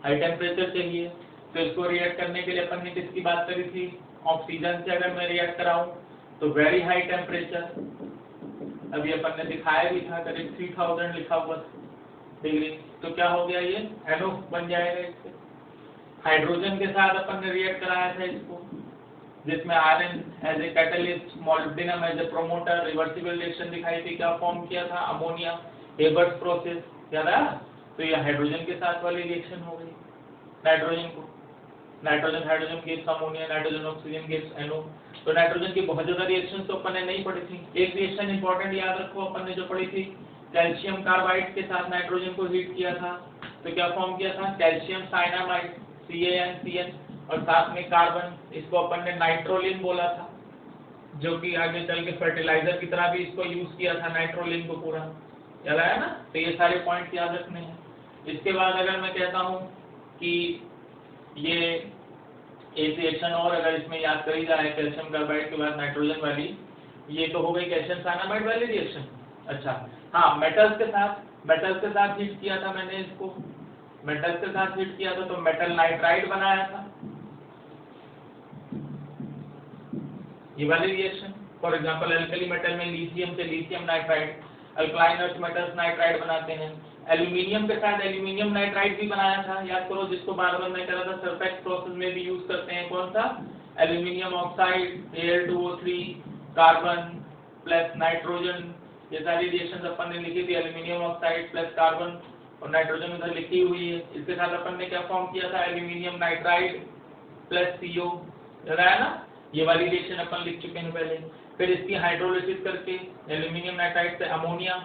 हाई टेम्परेचर चाहिए। तो इसको रिएक्ट करने के लिए अपन ने किसकी बात करी थी, ऑक्सीजन से अगर मैं रिएक्ट कराऊं तो वेरी हाई टेम्परेचर, अभी अपन ने दिखाया भी था, करीब 3000 लिखा हुआ डिग्री। तो क्या हो गया, ये NO बन जाएगा इससे। हाइड्रोजन के साथ अपन ने रिएक्ट कराया था इसको, जिसमें iron as a catalyst, molybdenum as a promoter, reversible reaction दिखाई थी, क्या फॉर्म किया था, अमोनिया, हेबर्ट प्रोसेस, याद आया? तो ये हाइड्रोजन के साथ वाली रिएक्शन हो गई। नाइट्रोजन को nitrogen hydrogen gives ammonia, nitrogen oxygen gives NO। तो नाइट्रोजन की बहुत ज्यादा रिएक्शन तो अपन ने नहीं पढ़ी थी। एक रिएक्शन इंपॉर्टेंट याद रखो, अपन ने जो पढ़ी थी, कैल्शियम कार्बाइड के साथ नाइट्रोजन को हीट किया था, तो क्या फॉर्म किया था, कैल्शियम साइनामाइड, CaNCN, और साथ में कार्बन, इसको अपन ने नाइट्रोलिन बोला था, जो कि आगे चल के फर्टिलाइजर की तरह भी इसको यूज किया था, नाइट्रोलिन को पूरा, याद आया ना? तो ये सारे पॉइंट याद रखने हैं। इसके बाद अगर मैं कहता हूँ कि ये एक रिएक्शन और अगर इसमें याद करी जाए कैल्शियम कार्बाइड के बाद नाइट्रोजन वाली, ये तो हो गई कैल्शियम साइनामाइड वाली रिएक्शन। अच्छा, हाँ, मेटल्स के साथ हीट किया था मैंने इसको, मेटल्स के साथ हीट किया था तो मेटल नाइट्राइड बनाया था, ये वाली reaction. For example alkali metal में लिथियम से lithium nitride, alkaline earth metals nitride बनाते हैं। एल्यूमिनियम के साथ एल्यूमिनियम नाइट्राइड भी बनाया था, याद करो, जिसको बार-बार मैं कह रहा था सरफेक्स प्रोसेस में भी यूज करते हैं, कौन सा, aluminium oxide, Al2O3, carbon plus nitrogen, ये सारी रिएक्शंस अपन ने लिखी थी, एल्यूमिनियम ऑक्साइड प्लस कार्बन और नाइट्रोजन उधर लिखी हुई है। इसके साथ अपन ने क्या फॉर्म किया था, एल्यूमिनियम नाइट्राइड प्लस CO, याद आया ना? ये वाली रिएक्शन अपन लिख चुके हैं पहले। फिर इसकी हाइड्रोलिसिस करके एल्यूमिनियम नाइट्राइड से अमोनिया,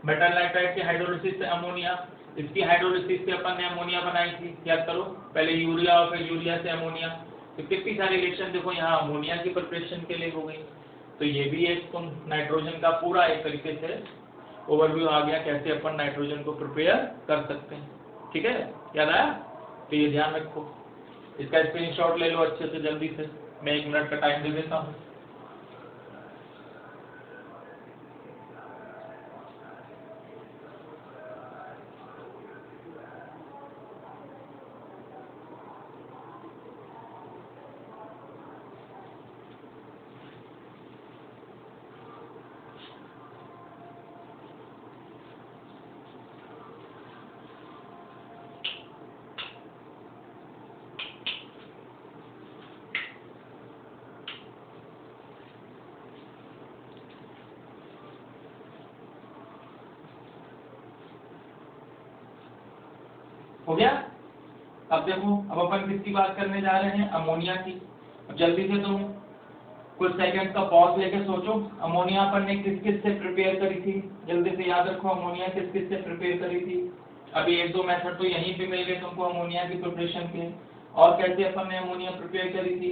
मेटल नाइट्राइड की हाइड्रोलिसिस से अमोनिया, इसकी हाइड्रोलिसिस से अपन ने अमोनिया बनाई थी, याद करो, पहले यूरिया और फिर यूरिया से अमोनिया। तो कितनी सारी रिएक्शन देखो यहाँ अमोनिया की प्रिपरेशन के लिए हो गई। तो ये भी एक नाइट्रोजन का पूरा एक तरीके से ओवरव्यू आ गया, कैसे अपन नाइट्रोजन को प्रिपेयर कर सकते हैं, ठीक है, याद आया? तो ये ध्यान रखो, इसका स्क्रीनशॉट ले लो अच्छे से, जल्दी से, मैं 1 मिनट का टाइम दे देता हूँ। हो गया? अब देखो, अब अपन किसकी बात करने जा रहे हैं, अमोनिया की। अब जल्दी से तुम कुछ सेकंड का पॉज लेके सोचो, अमोनिया अपन ने किस किस से प्रिपेयर करी थी, जल्दी से याद रखो, अमोनिया किस किस से प्रिपेयर करी थी। अभी 1-2 मेथड तो यहीं पे मिल गए तुमको अमोनिया की प्रिपरेशन के, और कैसे अपन ने अमोनिया प्रिपेयर करी थी।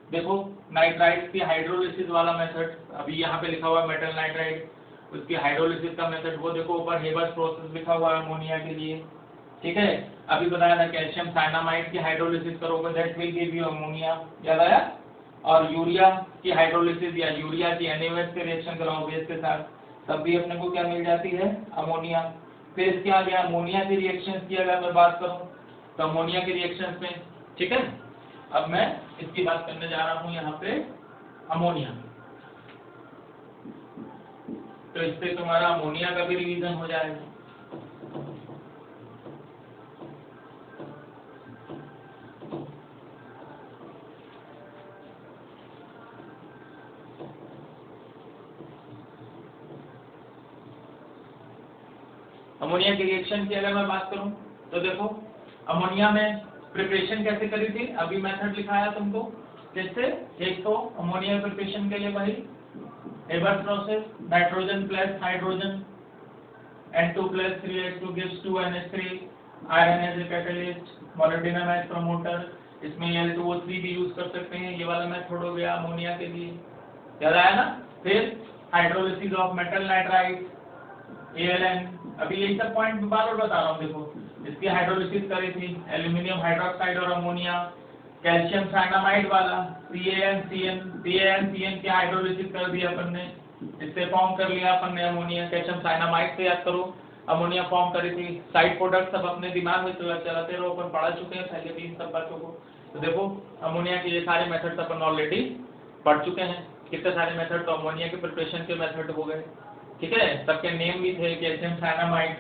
देखो, नाइट्राइड की हाइड्रोलिसिस वाला मेथड, अभी यहाँ पे लिखा हुआ है मेटल नाइट्राइड, उसकी हाइड्रोलिसिस का मेथड वो देखो, ऊपर हेबर्ट प्रोसेस लिखा हुआ है अमोनिया के लिए, ठीक है। अभी बताया था कैल्शियम साइनामाइड की हाइड्रोलिसिस करोगे, that will give you ammonia, याद आया? और यूरिया की हाइड्रोलिसिस या यूरिया की NaOH से रिएक्शन कराओगे इसके साथ, तब भी अपने को क्या मिल जाती है, अमोनिया। फिर इसके आगे अमोनिया की रिएक्शन की अगर मैं बात करूं तो अमोनिया की रिएक्शन में, ठीक है, अब मैं इसकी बात करने जा रहा हूं यहाँ पे अमोनिया। तो इससे तुम्हारा अमोनिया का भी रिवीजन हो जाएगा। अमोनिया की रिएक्शन की अगर मैं बात करूं तो देखो, अमोनिया में प्रिपरेशन कैसे करी थी, अभी मेथड लिखाया तुमको। जैसे एक तो अमोनिया प्रिपरेशन के लिए वही Herbert process, nitrogen plus hydrogen N2 plus 3H2 gives 2NH3, iron as a catalyst, molybdenum as promoter, इसमें Al2O3 भी यूज कर सकते हैं। ये वाला मेथड हो गया अमोनिया के लिए, याद आया ना। फिर hydrolysis of metal nitride ALN, अभी यही सब पॉइंट बार बार बता रहा हूँ। देखो इसकी हाइड्रोलिसिस करी थी, एल्यूमिनियम हाइड्रोक्साइड और अमोनिया, कैल्शियम साइनामाइड वाला CaNCN की हाइड्रोलिसिस कर दिया अपन ने, इससे फॉर्म कर लिया अपन ने अमोनिया। कैल्शियम साइनामाइड से याद करो अमोनिया फॉर्म करी थी। साइड प्रोडक्ट सब अपने दिमाग में चलाते रहो, अपन पढ़ा चुके हैं पहले भी इन सब बातों को। तो देखो अमोनिया के ये सारे मेथड्स अपन ऑलरेडी पढ़ चुके हैं। कितने सारे मेथड तो अमोनिया के प्रिपरेशन के मेथड हो गए, ठीक है। सबके नेम भी थे, कैल्शियम साइनामाइड,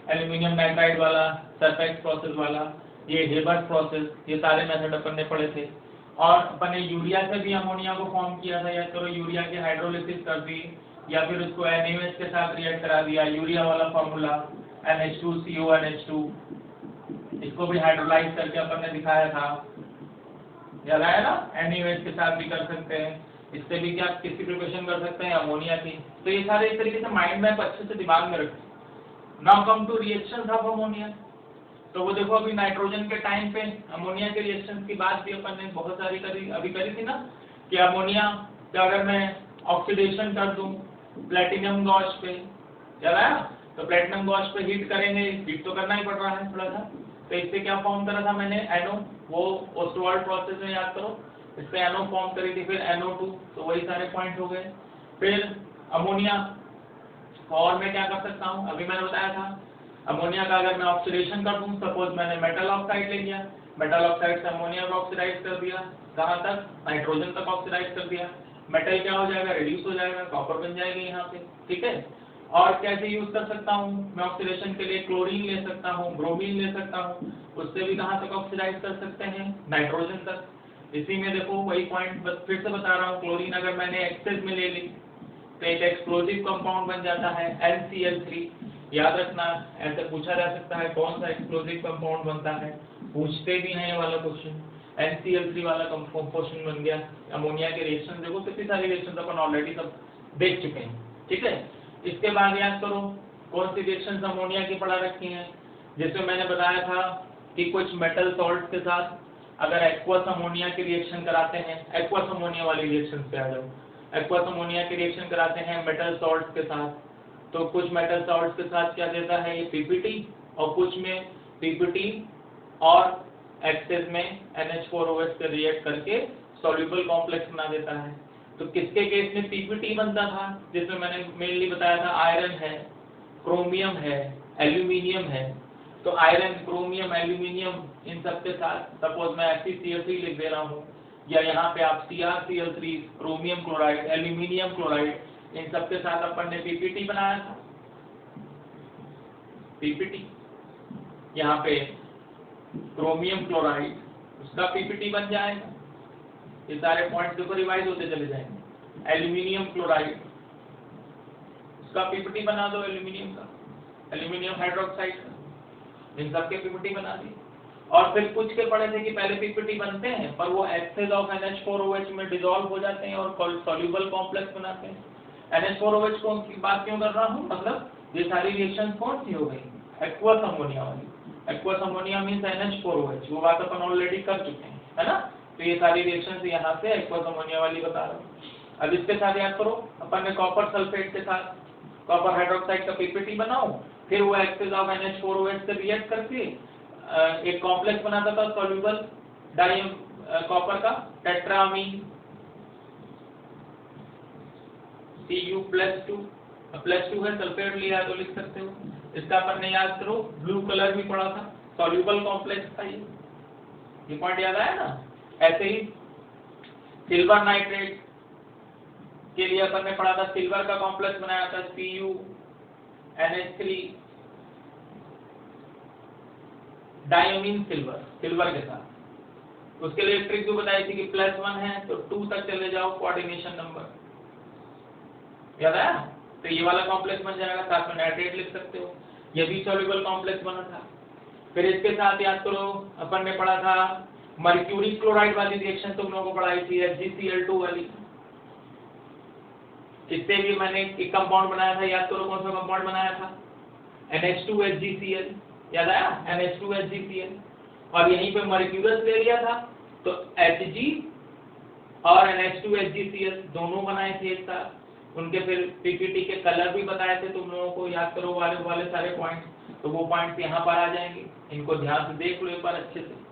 एल्यूमिनियम नाइट्राइड वाला, सरफेक्स प्रोसेस वाला, ये हेबर्ट प्रोसेस, ये सारे मेथड अपन ने पढ़े थे। और अपन ने यूरिया से भी अमोनिया को फॉर्म किया था, याद करो। यूरिया की हाइड्रोलिसिस कर दी या फिर उसको NaOH के साथ रिएक्ट करा दिया, यूरिया वाला फॉर्मूला NH2CONH2, इसको भी हाइड्रोलाइज करके अपन ने दिखाया था, याद आया ना। NaOH के साथ भी कर सकते हैं, इससे भी क्या किसकी प्रिपरेशन कर सकते हैं, अमोनिया की। तो ये सारे इस तरीके से माइंड मैप अच्छे से दिमाग में रखें। Now come two reactions of ammonia. तो वो देखो अभी नाइट्रोजन के टाइम पे अमोनिया के रिएक्शंस की बात भी अपन ने बहुत सारी करी थी ना, कि अमोनिया का अगर मैं ऑक्सीडेशन कर दूं प्लेटिनम गॉस पे, याद आया। तो प्लेटिनम गॉस पे हीट करेंगे, हीट तो करना ही पड़ रहा है थोड़ा सा। तो इससे क्या फॉर्म करा था मैंने, NO, वो ओस्टवाल्ड प्रोसेस में याद करो, इससे NO फॉर्म करी थी, फिर NO2। तो वही सारे पॉइंट हो गए। फिर अमोनिया और मैं क्या कर सकता हूँ, अभी मैंने बताया था अमोनिया का अगर मैं ऑक्सीडेशन कर दूं, सपोज मैंने मेटल ऑक्साइड ले लिया, मेटल ऑक्साइड से अमोनिया को ऑक्सीडाइज कर दिया, कहाँ तक, नाइट्रोजन तक ऑक्सीडाइज कर दिया। मेटल क्या हो जाएगा, रिड्यूस हो जाएगा, कॉपर बन जाएगी यहाँ पे, ठीक है। और कैसे यूज कर सकता हूँ मैं ऑक्सीडेशन के लिए, क्लोरीन ले सकता हूँ, ब्रोमीन ले सकता हूँ, उससे भी कहाँ तक ऑक्सीडाइज कर सकते हैं, नाइट्रोजन तक। इसी में देखो वही पॉइंट फिर से बता रहा हूँ, क्लोरीन अगर मैंने एक्सेस में ले ली तो एक एक्सप्लोजिव कंपाउंड बन जाता है NCl3। याद रखना, ऐसे पूछा जा सकता है कौन सा एक्सप्लोजिव कंपाउंड बनता है, पूछते भी हैं ये वाला क्वेश्चन। NCl3 वाला कंपोजिशन बन गया। अमोनिया के रिएक्शन देखो, कितनी सारी रिएक्शन अपन ऑलरेडी सब देख चुके हैं, ठीक है। इसके बाद याद करो कौन सी रिएक्शन अमोनिया की पढ़ा रखी हैं, जिसमें मैंने बताया था कि कुछ मेटल सॉल्ट के साथ अगर एक्वस अमोनिया की रिएक्शन कराते हैं, एक्वस अमोनिया वाली रिएक्शन पे आ जाओ, एक्वस अमोनिया की रिएक्शन कराते हैं मेटल सॉल्ट के साथ, तो कुछ मेटल सॉल्ट के साथ क्या देता है ये PPT, और कुछ में PPT और एक्सेस में NH4OH से रिएक्ट करके सॉल्युबल कॉम्प्लेक्स बना देता है। तो किसके केस में PPT बनता था, जिसमें मैंने मेनली बताया था आयरन है, क्रोमियम है, एल्यूमिनियम है। तो आयरन, क्रोमियम, एल्यूमिनियम, इन सब के साथ सपोज मैं FeCl3 लिख दे रहा हूँ, या यहाँ पे आप CrCl3, chromium chloride, aluminium chloride, इन सब के साथ अपन ने PPT बनाया था। PPT यहाँ पे क्रोमियम क्लोराइड, उसका PPT बन जाएगा। ये सारे पॉइंट्स देखो रिवाइज होते चले जाएंगे। एल्यूमिनियम क्लोराइड, उसका PPT बना दो, एल्यूमिनियम का, एल्यूमिनियम हाइड्रोक्साइड का, इन सब के PPT बना दी। और फिर कुछ के पढ़े थे कि पहले PPT बनते हैं पर वो एक्सेस ऑफ NH4OH में डिसॉल्व हो जाते हैं और सॉल्युबल कॉम्प्लेक्स बनाते हैं। NH4OH को की बात क्यों कर रहा हूँ, मतलब ये सारी रिएक्शन कौन सी हो गई, एक्वस अमोनिया वाली। एक्वस अमोनिया मींस NH4OH, वो बात अपन ऑलरेडी कर चुके हैं, है ना। तो ये सारी रिएक्शन यहाँ से एक्वस अमोनिया वाली बता रहा हूँ। अब इसके साथ याद करो अपन ने कॉपर सल्फेट के साथ कॉपर हाइड्रोक्साइड का PPT बनाओ, फिर वो एक्सेस ऑफ NH4OH से रिएक्ट करके एक कॉम्प्लेक्स बनाता था सॉल्युबल डाइम कॉपर का, टेट्रामीन Cu+2, +2 है, सल्फेट लिया तो लिख सकते हो। इसका अपन ने याद करो ब्लू कलर भी पढ़ा था, सॉल्युबल कॉम्प्लेक्स था ये पॉइंट याद आया ना। ऐसे ही सिल्वर नाइट्रेट के लिए अपन ने पढ़ा था, सिल्वर का कॉम्प्लेक्स बनाया था CuNH3 डायमीन सिल्वर के साथ। उसके लिए ट्रिक भी बताई थी कि +1 है तो 2 तक चले जाओ कोऑर्डिनेशन नंबर, याद आया। तो ये वाला कॉम्प्लेक्स बन जाएगा, साथ में नाइट्रेट लिख सकते हो, ये भी सॉल्युबल कॉम्प्लेक्स बना था। फिर इसके साथ याद करो अपन ने पढ़ा था मर्क्यूरी क्लोराइड वाली रिएक्शन, तुम लोगों को पढ़ाई थी HgCl2 वाली। इससे भी मैंने एक कंपाउंड बनाया था, याद करो कौन सा कंपाउंड बनाया था, NH2HgCl, याद आया, NH2HgCl। और यहीं पे मर्क्यूरस ले लिया था तो Hg और NH2HgCl दोनों बनाए थे एक साथ। उनके फिर पीपीटी के कलर भी बताए थे तुम लोगों को, याद करो वाले वाले सारे पॉइंट्स, तो वो पॉइंट्स यहाँ पर आ जाएंगे, इनको ध्यान से देख लो एक बार अच्छे से।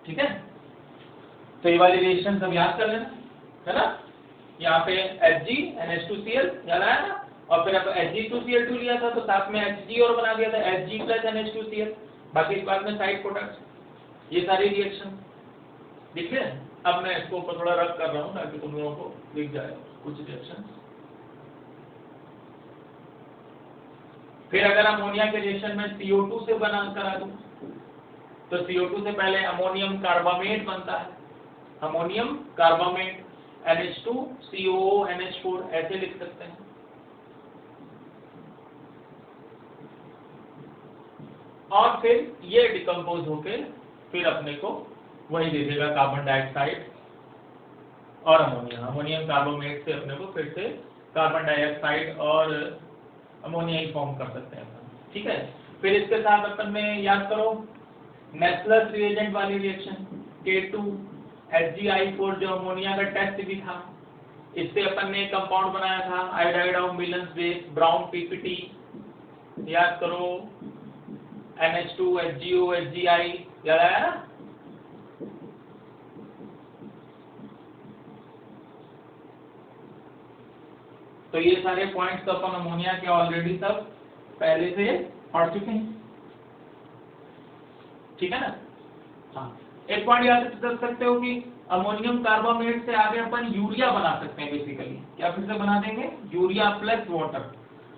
ठीक है, तो ये वाली रिएक्शन सब याद कर लेना, है ना। यहाँ पे Hg NH2Cl याद आया ना, और फिर अब Hg2Cl2 लिया था तो साथ में Hg और बना दिया था Hg प्लस NH2Cl, बाकी इस बात में साइड प्रोडक्ट, ये सारी रिएक्शन दिख रहे हैं। अब मैं इसको ऊपर थोड़ा रब कर रहा हूँ ताकि तुम लोगों को दिख जाए कुछ रिएक्शन। फिर अगर अमोनिया के रिएक्शन में CO2 से बना करा दूं तो CO2 से पहले अमोनियम कार्बामेट बनता है, अमोनियम कार्बामेट NH2COONH4 ऐसे लिख सकते हैं। और फिर ये डिकम्पोज होके फिर अपने को वही दे देगा कार्बन डाइऑक्साइड और अमोनिया, अमोनियम कार्बामेट से अपने को फिर से कार्बन डाइऑक्साइड और अमोनिया ही फॉर्म कर सकते हैं, ठीक है। फिर इसके साथ अपन में याद करो नेस्लर्स रिएजेंट वाली रिएक्शन K2HgI4 जो अमोनिया का टेस्ट भी था, इससे अपन ने कंपाउंड बनाया था iodide of Millon's base brown PPT, याद करो NH2HgOHgI, याद आया ना। तो ये सारे पॉइंट्स तो अपन अमोनिया के ऑलरेडी सब पहले से पढ़ चुके हैं, ठीक है ना। हाँ, एक पॉइंट याद कर सकते हो कि अमोनियम कार्बामेट से आगे अपन यूरिया बना सकते हैं बेसिकली, क्या फिर से बना देंगे यूरिया प्लस वाटर।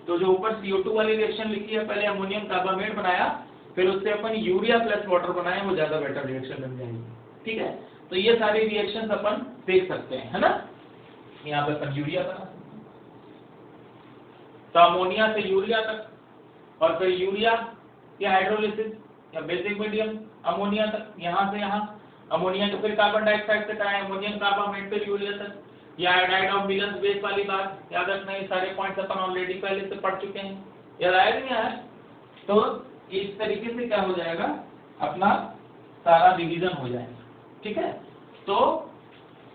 तो जो ऊपर CO2 वाली रिएक्शन लिखी है, पहले अमोनियम कार्बामेट बनाया फिर उससे अपन यूरिया प्लस वाटर बनाए, वो ज्यादा बेटर रिएक्शन बन जाएगी, ठीक है। तो ये सारी रिएक्शंस अपन देख सकते हैं, है ना। यहाँ पे अपन यूरिया बना, तो अमोनिया से यूरिया तक, और फिर यूरिया के हाइड्रोलिसिस या बेसिक मीडियम अमोनिया तक, यहाँ से यहाँ अमोनिया को फिर कार्बन डाइऑक्साइड से कराए अमोनियम कार्बामेट फिर यूरिया तक, या आयोडाइड ऑफ मिलन्स बेस वाली बात याद रखना। ये सारे पॉइंट्स अपन ऑलरेडी पहले से पढ़ चुके हैं, याद आया कि नहीं आया। तो इस तरीके से क्या हो जाएगा, अपना सारा रिवीजन हो जाएगा, ठीक है। तो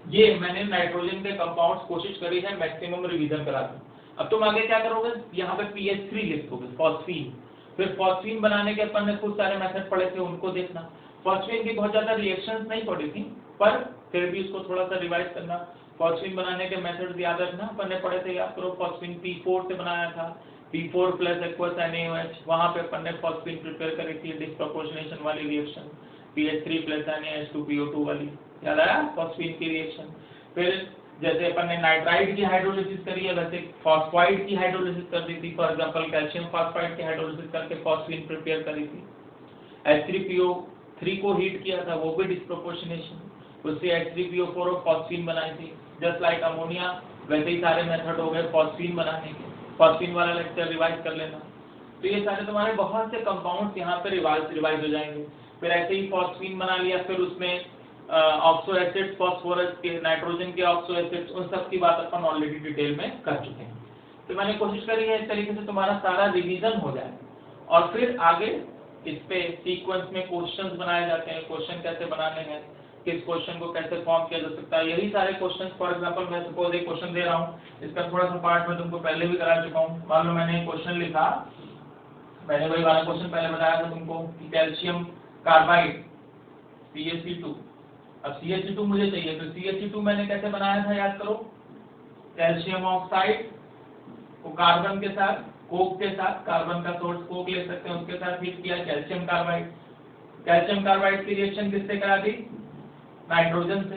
ये मैंने नाइट्रोजन के कंपाउंड्स कोशिश करी है मैक्सिमम रिवीजन करा दूं। अब तुम आगे क्या करोगे, यहाँ पे PH3 लिखोगे फॉस्फीन, फिर फॉस्फीन बनाने के अपन ने कुछ सारे मेथड पढ़े थे, उनको देखना। फॉस्फीन की बहुत ज्यादा रिएक्शंस नहीं पढ़ी थी, पर फिर भी उसको थोड़ा सा रिवाइज करना। फॉस्फीन बनाने के मेथड्स याद रखना, अपन ने पढ़े थे, याद करो। फॉस्फीन P4 से बनाया था, P4 प्लस एक्वस NaOH, वहां पे अपन ने फॉस्फीन प्रिपेयर करी थी डिस्प्रोपोर्शनेशन वाली रिएक्शन, PH3 प्लस NaH2PO2 वाली, याद आया फॉस्फीन की रिएक्शन। फिर जैसे अपन ने नाइट्राइड की हाइड्रोलिसिस करी है, वैसे फॉस्फाइड की हाइड्रोलिसिस कर दी थी। फॉर एग्जांपल कैल्शियम फॉस्फाइड की हाइड्रोलिसिस करके फॉस्फीन प्रिपेयर करी थी। H3PO3 को हीट किया था, वो भी डिस्प्रोपोर्शनेशन, उससे H3PO4 और फॉस्फीन बनाई थी। जस्ट लाइक अमोनिया, वैसे ही सारे मेथड हो गए फॉस्फीन बनाने के। फॉस्फीन वाला लेक्चर रिवाइज कर लेना। तो ये सारे तुम्हारे बहुत से कंपाउंड्स यहाँ पे रिवाइज हो जाएंगे। फिर ऐसे ही फॉस्फीन बना लिया, फिर उसमें ऑक्सो एसिड्स, फास्फोरस के, नाइट्रोजन के ऑक्सो एसिड्स, उन सब की बात अपन ऑलरेडी डिटेल में कर चुके हैं। तो मैंने कोशिश करी है इस तरीके से तुम्हारा सारा रिवीजन हो जाए, और फिर आगे इस पे सीक्वेंस में क्वेश्चंस बनाए जाते हैं, क्वेश्चन कैसे बनाने हैं, किस क्वेश्चन को कैसे फॉर्म किया जा सकता है, यही सारे क्वेश्चंस। फॉर एग्जांपल मैं सपोज एक क्वेश्चन दे रहा हूँ, इसका थोड़ा सा पार्ट मैं तुमको पहले भी करा चुका हूँ। मान लो मैंने एक क्वेश्चन लिखा, मैंने वही वाला क्वेश्चन पहले बताया था तुमको कि कैल्शियम कार्बाइड CaC2, अब CaC2 मुझे चाहिए, तो CaC2 मैंने कैसे बनाया था याद करो। कैल्शियम ऑक्साइड को कार्बन के साथ, कोक के साथ, कार्बन का सोर्स कोक ले सकते हैं, उसके साथ हीट किया कैल्शियम कार्बाइड। कैल्शियम कार्बाइड की रिएक्शन किससे करा दी, नाइट्रोजन से,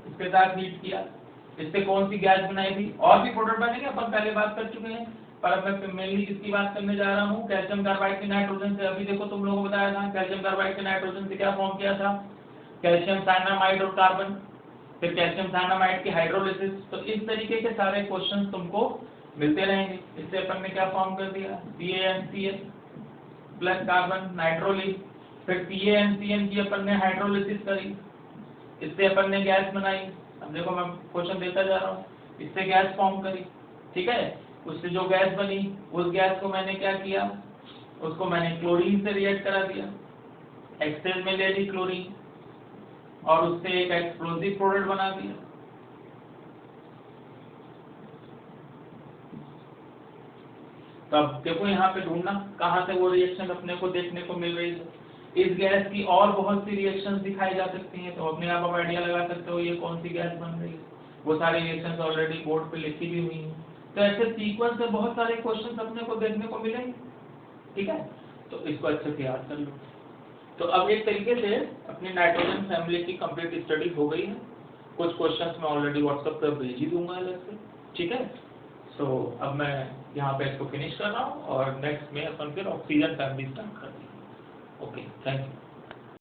इसके साथ हीट किया, इससे कौन सी गैस बनाई थी। और भी प्रोडक्ट बनेंगे, अपन पहले बात कर चुके हैं। पर अब मैं मेनली किसकी बात करने जा रहा हूँ, कैल्शियम कार्बाइड के नाइट्रोजन से। अभी देखो तुम लोगों को बताया था कैल्शियम कार्बाइड के नाइट्रोजन से क्या फॉर्म किया था, कैल्शियम साइनामाइड और कार्बन, फिर कैल्शियम साइनामाइड की हाइड्रोलिसिस। तो इस तरीके के सारे क्वेश्चन तुमको मिलते रहेंगे। इससे अपन ने क्या फॉर्म कर दिया, CaNCl प्लस कार्बन नाइट्रोलिस, फिर CaNCn की अपन ने हाइड्रोलिसिस करी, इससे अपन ने गैस बनाई। अब देखो मैं क्वेश्चन देता जा रहा हूँ, इससे गैस फॉर्म करी, ठीक है। उससे जो गैस बनी उस गैस को मैंने क्या किया, उसको मैंने क्लोरीन से रिएक्ट करा दिया, एक्सेल में ले ली क्लोरीन और उससे एक एक्सप्लोसिव प्रोडक्ट बना दिया। तो अब देखो यहाँ पे ढूंढना कहाँ से वो रिएक्शन अपने को देखने को मिल रही है। इस गैस की और बहुत सी रिएक्शंस दिखाई जा सकती हैं, तो अपने आप आइडिया लगा सकते हो ये कौन सी गैस बन रही है। वो सारी रिएक्शंस ऑलरेडी बोर्ड पे लिखी भी हुई हैं। तो ऐसे सीक्वेंस से बहुत सारे क्वेश्चंस अपने को देखने को मिलेंगे, ठीक है। तो इसको अच्छे से याद कर लो। तो अब एक तरीके से अपनी नाइट्रोजन फैमिली की कंप्लीट स्टडी हो गई है। कुछ क्वेश्चंस मैं ऑलरेडी व्हाट्सएप पर भेज ही दूंगा अलग से, ठीक है। सो अब मैं यहाँ पे इसको फिनिश कर रहा हूँ और नेक्स्ट में अपन फिर ऑक्सीजन फैमिली स्टार्ट करते हैं। Okay, thank you.